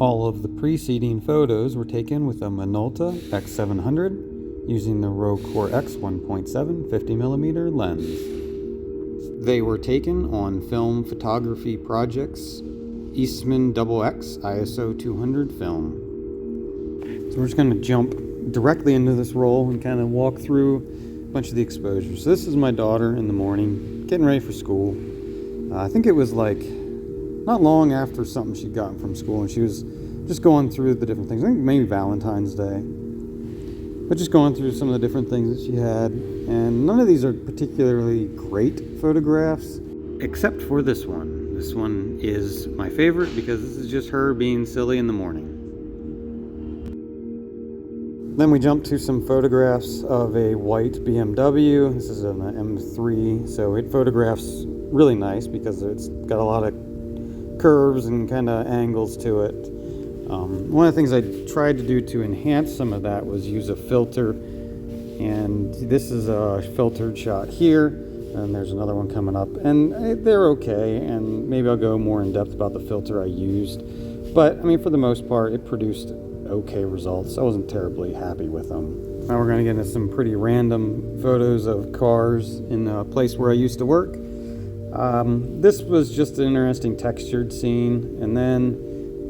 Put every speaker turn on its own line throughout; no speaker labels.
All of the preceding photos were taken with a Minolta X700 using the Rocore X 1.7 50mm lens. They were taken on film photography projects Eastman XX ISO 200 film. So we're just going to jump directly into this roll and kind of walk through a bunch of the exposures. So this is my daughter in the morning, getting ready for school. I think it was like not long after something she'd gotten from school, and she was just going through the different things. I think maybe Valentine's Day. But just going through some of the different things that she had. And none of these are particularly great photographs, except for this one. This one is my favorite because this is just her being silly in the morning. Then we jump to some photographs of a white BMW. This is an M3, so it photographs really nice because it's got a lot of curves and kind of angles to it. One of the things I tried to do to enhance some of that was use a filter, and this is a filtered shot here, and there's another one coming up, and they're okay, and maybe I'll go more in depth about the filter I used, but I mean, for the most part it produced okay results. I wasn't terribly happy with them. Now we're going to get into some pretty random photos of cars in a place where I used to work. This was just an interesting textured scene, and then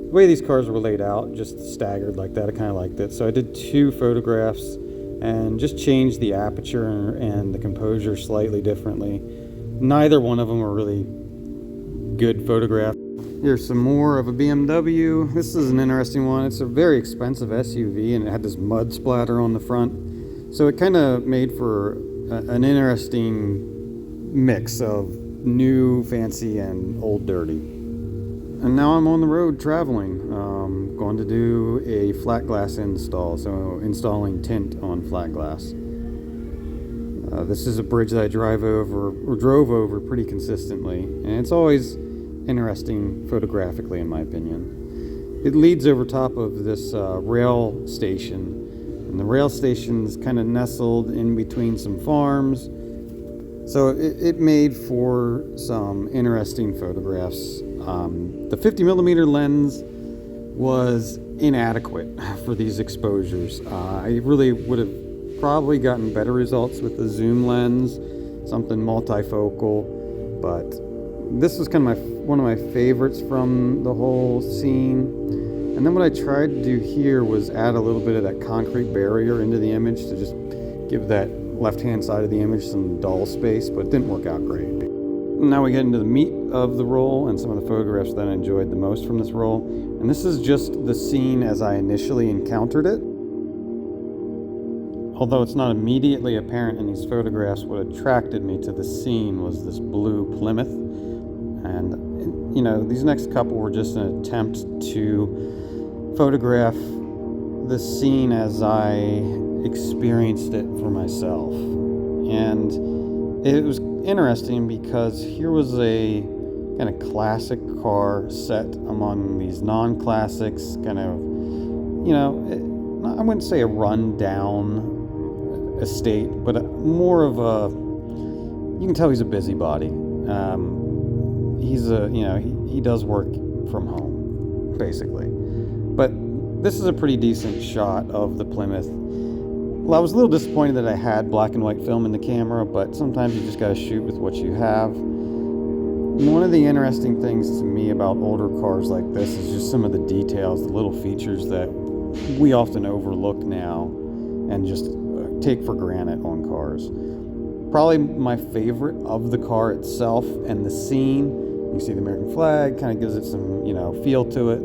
the way these cars were laid out, just staggered like that, I kind of liked it. So I did 2 photographs and just changed the aperture and the composure slightly differently. Neither one of them were really good photographs. Here's some more of a BMW. This is an interesting one. It's a very expensive SUV, and it had this mud splatter on the front. So it kind of made for an interesting mix of new, fancy, and old, dirty. And now I'm on the road traveling, going to do a flat glass install, so installing tint on flat glass. This is a bridge that I drove over pretty consistently, and it's always interesting photographically, in my opinion. It leads over top of this rail station, and the rail station is kind of nestled in between some farms, so it made for some interesting photographs. The 50mm lens was inadequate for these exposures. I really would have probably gotten better results with the zoom lens, something multifocal, but this was kind of one of my favorites from the whole scene. And then what I tried to do here was add a little bit of that concrete barrier into the image to just give that left-hand side of the image some dull space, but it didn't work out great. Now we get into the meat of the roll and some of the photographs that I enjoyed the most from this roll. And this is just the scene as I initially encountered it. Although it's not immediately apparent in these photographs, what attracted me to the scene was this blue Plymouth. And, you know, these next couple were just an attempt to photograph the scene as I experienced it for myself. And it was interesting because here was a kind of classic car set among these non-classics, kind of, you know, I wouldn't say a run-down estate, but more of a, you can tell he's a busybody. He does work from home, basically. But this is a pretty decent shot of the Plymouth. Well, I was a little disappointed that I had black and white film in the camera, but sometimes you just gotta shoot with what you have. One of the interesting things to me about older cars like this is just some of the details, the little features that we often overlook now and just take for granted on cars. Probably my favorite of the car itself and the scene. You see the American flag, kind of gives it some, feel to it.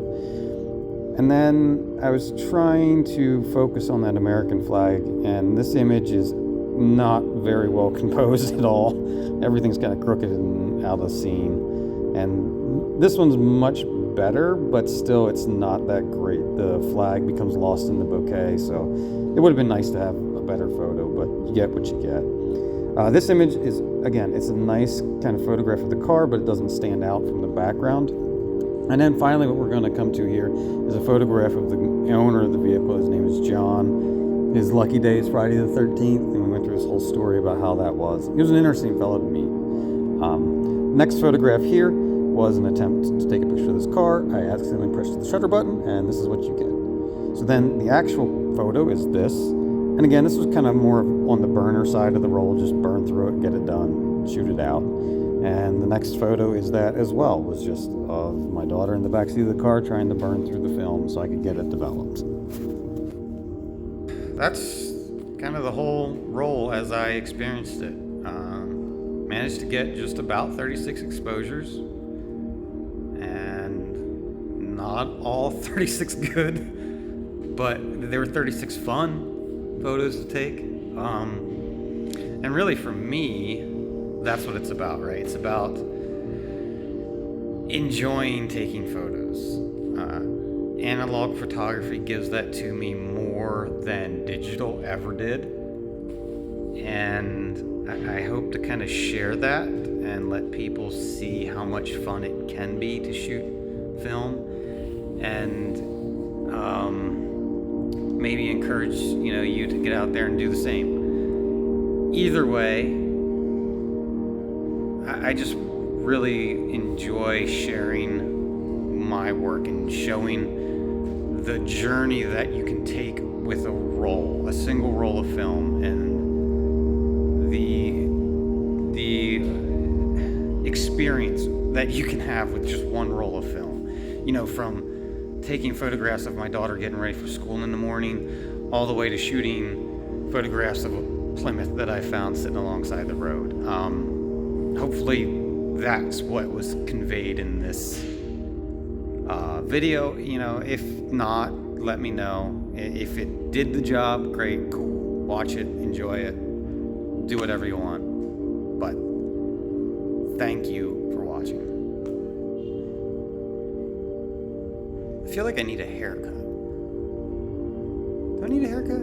And then I was trying to focus on that American flag, and this image is not very well composed at all. Everything's kind of crooked and out of scene. And this one's much better, but still it's not that great. The flag becomes lost in the bouquet, so it would have been nice to have a better photo, but you get what you get. This image is, again, it's a nice kind of photograph of the car, but it doesn't stand out from the background. And then finally what we're going to come to here is a photograph of the owner of the vehicle. His name is John. His lucky day is Friday the 13th, and we went through this whole story about how that was. He was an interesting fellow to meet. Next photograph here was an attempt to take a picture of this car. I accidentally pressed the shutter button, and this is what you get. So then the actual photo is this. And again, this was kind of more on the burner side of the roll, just burn through it, get it done, shoot it out. And the next photo is that as well, was just of my daughter in the backseat of the car trying to burn through the film so I could get it developed. That's kind of the whole roll as I experienced it. Managed to get just about 36 exposures, and not all 36 good, but there were 36 fun photos to take. And really for me, that's what it's about, right? It's about enjoying taking photos. Analog photography gives that to me more than digital ever did. And I hope to kind of share that and let people see how much fun it can be to shoot film, and maybe encourage you to get out there and do the same. Either way, I just really enjoy sharing my work and showing the journey that you can take with a single roll of film, and the experience that you can have with just one roll of film. From taking photographs of my daughter getting ready for school in the morning, all the way to shooting photographs of a Plymouth that I found sitting alongside the road. Hopefully that's what was conveyed in this video. If not, let me know. If it did the job, great, cool. Watch it, enjoy it, do whatever you want. But thank you for watching. I feel like I need a haircut. Do I need a haircut?